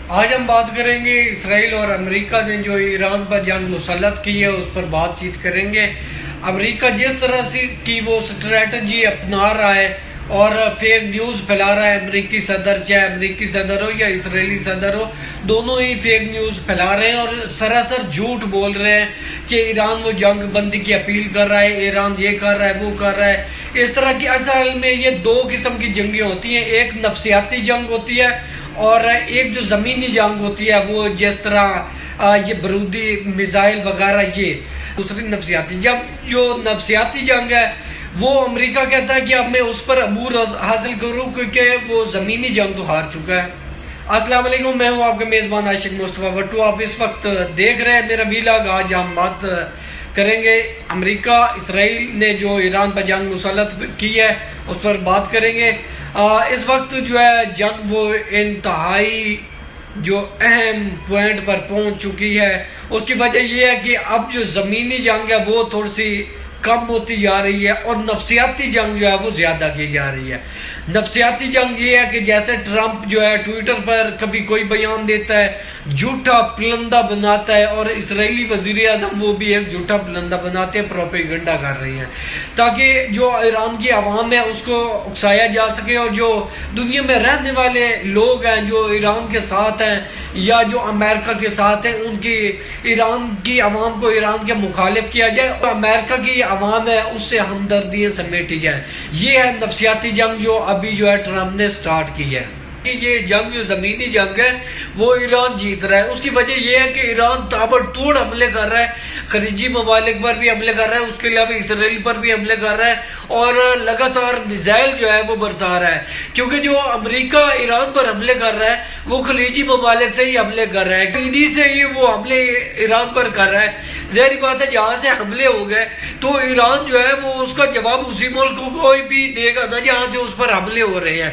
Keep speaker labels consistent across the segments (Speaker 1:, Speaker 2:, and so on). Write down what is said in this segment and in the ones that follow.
Speaker 1: آج ہم بات کریں گے اسرائیل اور امریکہ نے جو ایران پر جنگ مسلط کی ہے اس پر بات چیت کریں گے۔ امریکہ جس طرح سے کی وہ اسٹریٹجی اپنا رہا ہے اور فیک نیوز پھیلا رہا ہے، امریکی صدر چاہے امریکی صدر ہو یا اسرائیلی صدر ہو، دونوں ہی فیک نیوز پھیلا رہے ہیں اور سراسر جھوٹ بول رہے ہیں کہ ایران وہ جنگ بندی کی اپیل کر رہا ہے، ایران یہ کر رہا ہے وہ کر رہا ہے۔ اس طرح کی اصل میں یہ دو قسم کی جنگیں ہوتی ہیں، ایک نفسیاتی جنگ ہوتی ہے اور ایک جو زمینی جنگ ہوتی ہے، وہ جس طرح یہ برودی میزائل وغیرہ، یہ دوسری نفسیاتی۔ جب جو نفسیاتی جنگ ہے وہ امریکہ کہتا ہے کہ اب میں اس پر عبور حاصل کروں کیونکہ وہ زمینی جنگ تو ہار چکا ہے۔ السلام علیکم، میں ہوں آپ کے میزبان عاشق مصطفیٰ وٹو۔ آپ اس وقت دیکھ رہے ہیں میرا ویلاگ۔ آج ہم بات کریں گے امریکہ اسرائیل نے جو ایران پر جنگ مسلط کی ہے اس پر بات کریں گے۔ اس وقت جو ہے جنگ وہ انتہائی جو اہم پوائنٹ پر پہنچ چکی ہے۔ اس کی وجہ یہ ہے کہ اب جو زمینی جنگ ہے وہ تھوڑی سی کم ہوتی جا رہی ہے اور نفسیاتی جنگ جو ہے وہ زیادہ کی جا رہی ہے۔ نفسیاتی جنگ یہ ہے کہ جیسے ٹرمپ جو ہے ٹویٹر پر کبھی کوئی بیان دیتا ہے، جھوٹا پلندہ بناتا ہے، اور اسرائیلی وزیر اعظم وہ بھی ایک جھوٹا پلندہ بناتے ہیں، پروپیگنڈا کر رہی ہیں تاکہ جو ایران کی عوام ہے اس کو اکسایا جا سکے، اور جو دنیا میں رہنے والے لوگ ہیں جو ایران کے ساتھ ہیں یا جو امریکہ کے ساتھ ہیں ان کی ایران کی عوام کو ایران کے مخالف کیا جائے، امریکہ کی عوام ہے اس سے ہمدردیاں سمیٹی جائیں۔ یہ ہے نفسیاتی جنگ جو ابھی جو ہے ٹرمپ نے سٹارٹ کی ہے۔ یہ جنگ جو زمینی جنگ ہے وہ ایران جیت رہا ہے۔ اس کی وجہ یہ ہے کہ ایران تابڑ توڑ حملے کر رہا ہے، خلیجی ممالک پر بھی حملے کر رہا ہے، اس کے علاوہ اسرائیل پر بھی حملے کر رہا ہے اور لگاتار میزائل جو ہے وہ برسا رہا ہے، کیونکہ جو امریکہ ایران پر حملے کر رہا ہے وہ خلیجی ممالک سے ہی حملے کر رہا ہے، انہی سے ہی وہ حملے ایران پر کر رہا ہے۔ ظاہری بات ہے جہاں سے حملے ہو گئے تو ایران جو ہے وہ اس کا جواب اسی ملک کو کوئی بھی دے گا نا جہاں سے اس پر حملے ہو رہے ہیں۔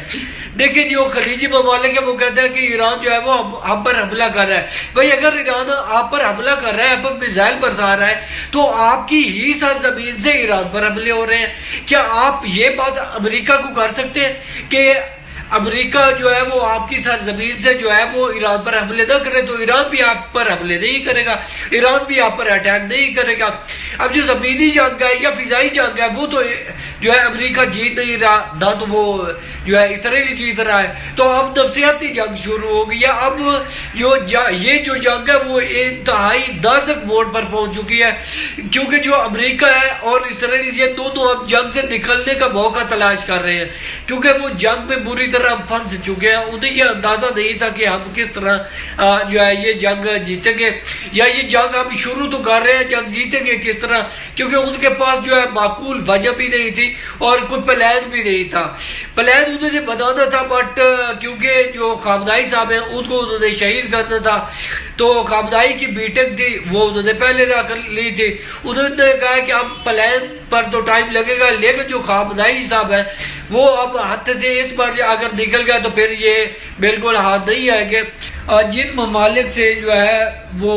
Speaker 1: دیکھیں جو خلیجی ممالک ہے وہ کہتے ہیں کہ ایران جو ہے وہ ہم پر حملہ کر رہا ہے۔ بھائی اگر ایران آپ پر حملہ کر رہا ہے، آپ پر میزائل برسا رہا ہے، تو آپ کی ہی سرزمین سے ایران پر حملے ہو رہے ہیں۔ کیا آپ یہ بات امریکہ کو کر سکتے ہیں کہ امریکہ جو ہے وہ آپ کی سرزمین سے جو ہے وہ ایران پر حملے نہ کرے؟ تو ایران بھی آپ پر حملے نہیں کرے گا، ایران بھی آپ پر اٹیک نہیں کرے گا۔ اب جو زمینی جنگ ہے یا فضائی جنگ ہے وہ تو جو ہے امریکہ جیت نہیں رہا، نہ تو وہ جو ہے اسرائیل جیت رہا ہے، تو اب نفسیاتی جنگ شروع ہو گئی ہے۔ اب یہ جو جنگ ہے وہ انتہائی نازک موڑ پر پہنچ چکی ہے، کیونکہ جو امریکہ ہے اور اسرائیل یہ دونوں اب جنگ سے نکلنے کا موقع تلاش کر رہے ہیں، کیونکہ وہ جنگ میں بری طرح پھنس چکے ہیں۔ انہیں یہ اندازہ نہیں تھا کہ ہم کس طرح جو ہے یہ جنگ جیتیں گے، یا یہ جنگ ہم شروع تو کر رہے ہیں، جنگ جیتیں گے کس طرح، کیونکہ ان کے پاس جو ہے معقول وجہ بھی نہیں تھی اور کوئی پلان بھی نہیں تھا۔ پلان انہوں نے بنانا تھا، بٹ کیونکہ جو خامنائی صاحب ہیں ان کو انہوں نے شہید کرنا تھا، تو خامنائی کی میٹنگ تھی وہ انہوں نے پہلے رکھ لی تھی۔ انہوں نے کہا کہ اب پلان پر تو ٹائم لگے گا، لیکن جو خامنائی صاحب ہے وہ اب ہاتھ سے اس بار اگر نکل گیا تو پھر یہ بالکل ہاتھ نہیں آئیں گے۔ جن ممالک سے جو ہے وہ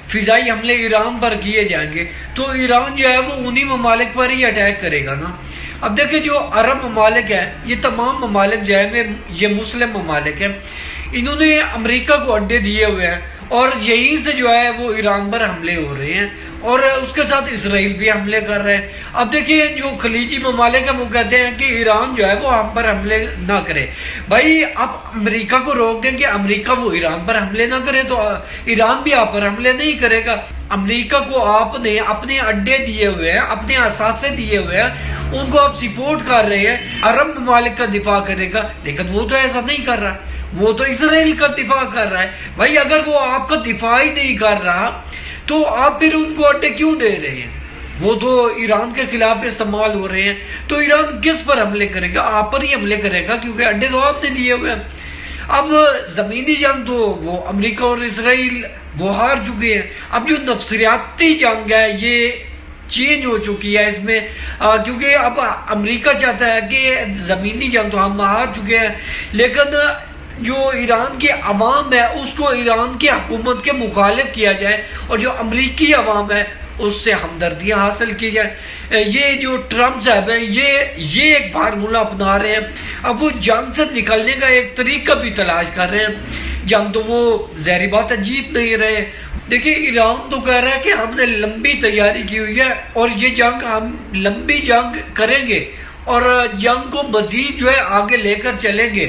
Speaker 1: فضائی حملے ایران پر کیے جائیں گے تو ایران جو ہے وہ انہی ممالک پر ہی اٹیک کرے گا نا۔ اب دیکھیں جو عرب ممالک ہیں، یہ تمام ممالک جو ہے یہ مسلم ممالک ہیں، انہوں نے امریکہ کو اڈے دیے ہوئے ہیں اور یہیں سے جو ہے وہ ایران پر حملے ہو رہے ہیں اور اس کے ساتھ اسرائیل بھی حملے کر رہے ہیں۔ اب دیکھیے جو خلیجی ممالک ہیں وہ کہتے ہیں کہ ایران جو ہے وہ ہم پر حملے نہ کرے۔ بھائی آپ امریکہ کو روک دیں کہ امریکہ وہ ایران پر حملے نہ کرے تو ایران بھی آپ پر حملے نہیں کرے گا۔ امریکہ کو آپ نے اپنے اڈے دیے ہوئے ہیں، اپنے اثاثے دیے ہوئے ہیں، ان کو آپ سپورٹ کر رہے ہیں، عرب ممالک کا دفاع کرے گا، لیکن وہ تو ایسا نہیں کر رہا، وہ تو اسرائیل کا دفاع کر رہا ہے۔ بھائی اگر وہ آپ کا دفاع ہی نہیں کر رہا تو آپ پھر ان کو اڈے کیوں دے رہے ہیں؟ وہ تو ایران کے خلاف استعمال ہو رہے ہیں، تو ایران کس پر حملے کرے گا؟ آپ پر ہی حملے کرے گا، کیونکہ اڈے تو آپ نے دیے ہوئے ہیں۔ اب زمینی جنگ تو وہ امریکہ اور اسرائیل وہ ہار چکے ہیں۔ اب جو نفسیاتی جنگ ہے یہ چینج ہو چکی ہے اس میں، کیونکہ اب امریکہ چاہتا ہے کہ زمینی جنگ تو ہم ہار چکے ہیں، لیکن جو ایران کی عوام ہے اس کو ایران کی حکومت کے مخالف کیا جائے اور جو امریکی عوام ہے اس سے ہمدردیاں حاصل کی جائے۔ یہ جو ٹرمپ صاحب ہیں یہ ایک فارمولہ اپنا رہے ہیں۔ اب وہ جنگ سے نکلنے کا ایک طریقہ بھی تلاش کر رہے ہیں جنگ تو وہ ظاہری بات ہے جیت نہیں رہے. دیکھیں ایران تو کہہ رہا ہے کہ ہم نے لمبی تیاری کی ہوئی ہے اور یہ جنگ ہم لمبی جنگ کریں گے اور جنگ کو مزید جو ہے آگے لے کر چلیں گے.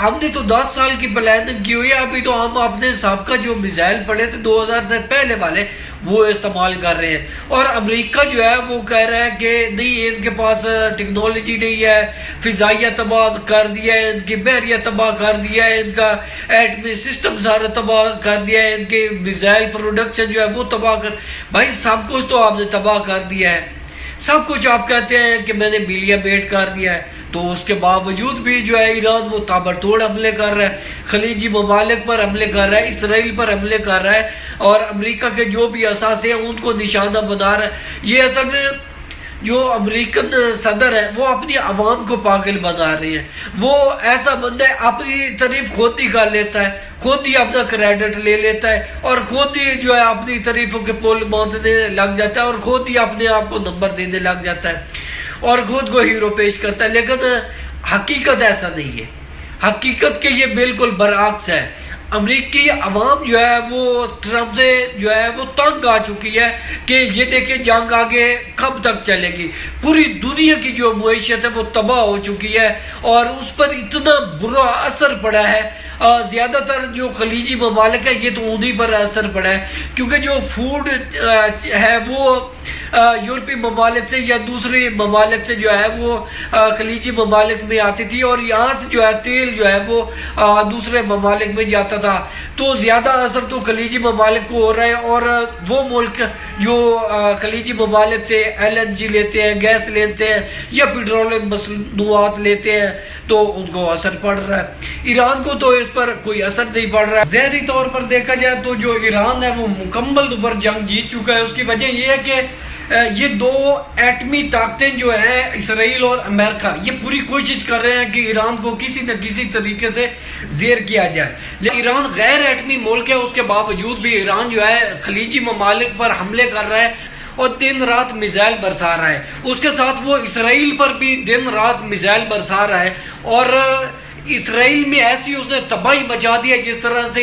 Speaker 1: ہم نے تو 10 سال کی پلاننگ کی ہوئی ہے. ابھی تو ہم اپنے سابقہ جو میزائل پڑے تھے 2000 سے پہلے والے وہ استعمال کر رہے ہیں. اور امریکہ جو ہے وہ کہہ رہا ہے کہ نہیں ان کے پاس ٹیکنالوجی نہیں ہے, فضائیہ تباہ کر دیا ہے, ان کی بحریہ تباہ کر دیا ہے, ان کا ایٹمی سسٹم سارا تباہ کر دیا ہے, ان کے میزائل پروڈکشن جو ہے وہ تباہ کر. بھائی سب کچھ تو آپ نے تباہ کر دیا ہے, سب کچھ آپ کہتے ہیں کہ میں نے میلیا بیٹ کر دیا ہے, تو اس کے باوجود بھی جو ہے ایران وہ تابڑ توڑ حملے کر رہا ہے, خلیجی ممالک پر حملے کر رہا ہے, اسرائیل پر حملے کر رہا ہے اور امریکہ کے جو بھی اثاثے ہیں ان کو نشانہ بنا رہا ہے. یہ اصل میں جو امریکن صدر ہے وہ اپنی عوام کو پاگل بنا رہے ہیں. وہ ایسا بندہ ہے اپنی تعریف خود ہی کر لیتا ہے, خود ہی اپنا کریڈٹ لے لیتا ہے اور خود ہی جو ہے اپنی تعریفوں کے پول باندھنے لگ جاتا ہے اور خود ہی اپنے آپ کو نمبر دینے لگ جاتا ہے اور خود کو ہیرو پیش کرتا ہے. لیکن حقیقت ایسا نہیں ہے. حقیقت کے یہ بالکل برعکس ہے. امریکی عوام جو ہے وہ ٹرمپ سے جو ہے وہ تنگ آ چکی ہے کہ یہ دیکھیں جنگ آگے کب تک چلے گی. پوری دنیا کی جو معیشت ہے وہ تباہ ہو چکی ہے اور اس پر اتنا برا اثر پڑا ہے. زیادہ تر جو خلیجی ممالک ہے یہ تو انہی پر اثر پڑا ہے کیونکہ جو فوڈ ہے وہ یورپی ممالک سے یا دوسرے ممالک سے جو ہے وہ خلیجی ممالک میں آتی تھی اور یہاں سے جو ہے تیل جو ہے وہ دوسرے ممالک میں جاتا تھا. تو زیادہ اثر تو خلیجی ممالک کو ہو رہا ہے اور وہ ملک جو خلیجی ممالک سے LNG لیتے ہیں, گیس لیتے ہیں یا پیٹرولیم مصنوعات لیتے ہیں تو ان کو اثر پڑ رہا ہے. ایران کو تو اس پر کوئی اثر نہیں پڑ رہا ہے. ظاہری طور پر دیکھا جائے تو جو ایران ہے وہ مکمل طور پر جنگ جیت چکا ہے. اس کی وجہ یہ ہے کہ یہ دو ایٹمی طاقتیں جو ہیں اسرائیل اور امریکہ یہ پوری کوشش کر رہے ہیں کہ ایران کو کسی نہ کسی طریقے سے زیر کیا جائے. لیکن ایران غیر ایٹمی ملک ہے, اس کے باوجود بھی ایران جو ہے خلیجی ممالک پر حملے کر رہا ہے اور دن رات میزائل برسا رہا ہے. اس کے ساتھ وہ اسرائیل پر بھی دن رات میزائل برسا رہا ہے اور اسرائیل میں ایسی اس نے تباہی مچا دی ہے جس طرح سے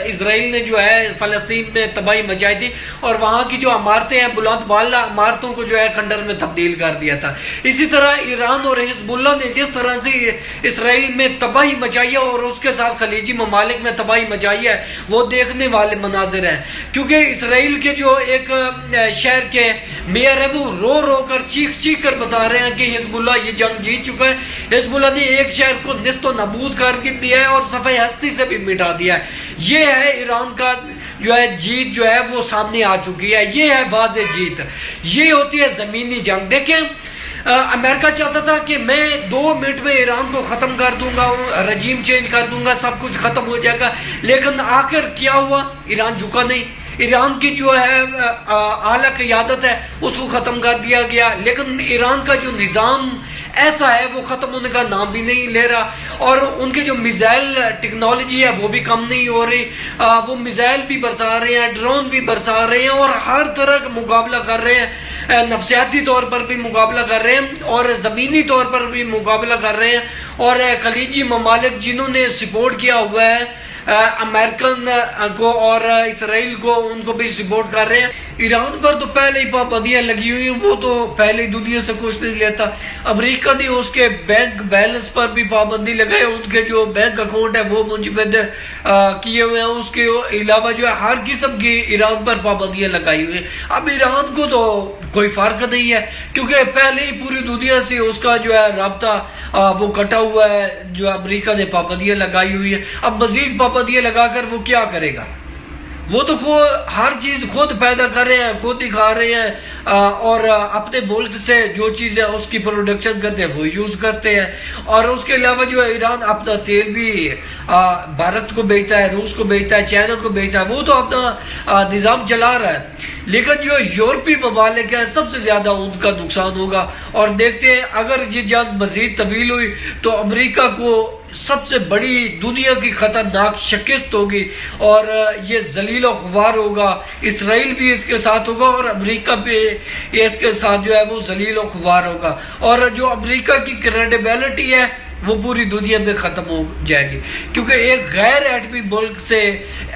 Speaker 1: اسرائیل نے جو ہے فلسطین میں تباہی مچائی تھی اور وہاں کی جو عمارتیں ہیں بلند بالا عمارتوں کو جو ہے کھنڈر میں تبدیل کر دیا تھا. اسی طرح ایران اور حزب اللہ نے جس طرح سے اسرائیل میں تباہی مچائی ہے اور اس کے ساتھ خلیجی ممالک میں تباہی مچائی ہے وہ دیکھنے والے مناظر ہیں. کیونکہ اسرائیل کے جو ایک شہر کے میئر ہے وہ رو رو کر چیخ کر بتا رہے ہیں کہ حزب اللہ یہ جنگ جیت چکا ہے. حزب اللہ نے ایک شہر کو نصف و نابود کر دیا ہے اور صفحہ ہستی سے بھی مٹا دیا ہے. یہ ہے ایران کا جو ہے جیت جو ہے وہ سامنے آ چکی ہے. یہ ہے واضح جیت. یہ ہوتی ہے زمینی جنگ. دیکھیں امریکہ چاہتا تھا کہ میں 2 منٹ میں ایران کو ختم کر دوں گا, رجیم چینج کر دوں گا, سب کچھ ختم ہو جائے گا. لیکن آخر کیا ہوا؟ ایران جھکا نہیں. ایران کی جو ہے اعلیٰ قیادت ہے اس کو ختم کر دیا گیا. لیکن ایران کا جو نظام ایسا ہے وہ ختم ہونے کا نام بھی نہیں لے رہا اور ان کے جو میزائل ٹیکنالوجی ہے وہ بھی کم نہیں ہو رہی. وہ میزائل بھی برسا رہے ہیں, ڈرون بھی برسا رہے ہیں اور ہر طرح کا مقابلہ کر رہے ہیں. نفسیاتی طور پر بھی مقابلہ کر رہے ہیں اور زمینی طور پر بھی مقابلہ کر رہے ہیں. اور خلیجی ممالک جنہوں نے سپورٹ کیا ہوا ہے امریکن کو اور اسرائیل کو, ان کو بھی سپورٹ کر رہے ہیں. ایران پر تو پہلے ہی پابندیاں لگی ہوئی ہیں, وہ تو پہلے ہی دنیا سے کچھ نہیں لیتا. امریکہ نے اس کے بینک بیلنس پر بھی پابندی لگائی, ان کے جو بینک اکاؤنٹ ہے وہ منجمد کیے ہوئے ہیں. اس کے علاوہ جو ہے ہر قسم کی ایران پر پابندیاں لگائی ہوئی ہیں. اب ایران کو تو کوئی فرق نہیں ہے کیونکہ پہلے ہی پوری دنیا سے اس کا جو ہے رابطہ وہ کٹا ہوا ہے. جو امریکہ نے پابندیاں لگائی ہوئی ہیں, اب مزید پابندیاں لگا کر وہ کیا کرے گا؟ وہ تو ہر چیز خود پیدا کر رہے ہیں, خود ہی کھا رہے ہیں اور اپنے ملک سے جو چیز ہے اس کی پروڈکشن کرتے ہیں وہ یوز کرتے ہیں. اور اس کے علاوہ جو ہے ایران اپنا تیل بھی بھارت کو بیچتا ہے, روس کو بیچتا ہے, چائنا کو بیچتا ہے. وہ تو اپنا نظام چلا رہا ہے. لیکن جو یورپی ممالک ہیں سب سے زیادہ ان کا نقصان ہوگا. اور دیکھتے ہیں اگر یہ جنگ مزید طویل ہوئی تو امریکہ کو سب سے بڑی دنیا کی خطرناک شکست ہوگی اور یہ ذلیل و خوار ہوگا. اسرائیل بھی اس کے ساتھ ہوگا اور امریکہ بھی اس کے ساتھ جو ہے وہ ذلیل و خوار ہوگا. اور جو امریکہ کی کریڈیبلٹی ہے وہ پوری دنیا میں ختم ہو جائے گی، کیونکہ ایک غیر ایٹمی ملک سے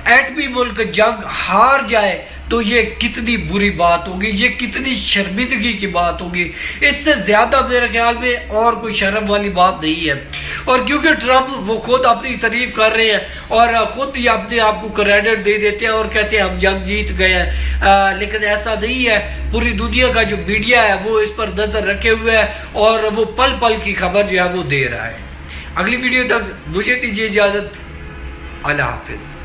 Speaker 1: ایٹمی ملک جنگ ہار جائے تو یہ کتنی بری بات ہوگی، یہ کتنی شرمندگی کی بات ہوگی، اس سے زیادہ میرے خیال میں اور کوئی شرم والی بات نہیں ہے۔ اور کیونکہ ٹرمپ وہ خود اپنی تعریف کر رہے ہیں اور خود ہی اپنے آپ کو کریڈٹ دے دیتے ہیں اور کہتے ہیں ہم جنگ جیت گئے ہیں، لیکن ایسا نہیں ہے۔ پوری دنیا کا جو میڈیا ہے وہ اس پر نظر رکھے ہوئے ہے اور وہ پل پل کی خبر جو ہے وہ دے رہا ہے۔ اگلی ویڈیو تک مجھے دیجیے اجازت، اللہ حافظ۔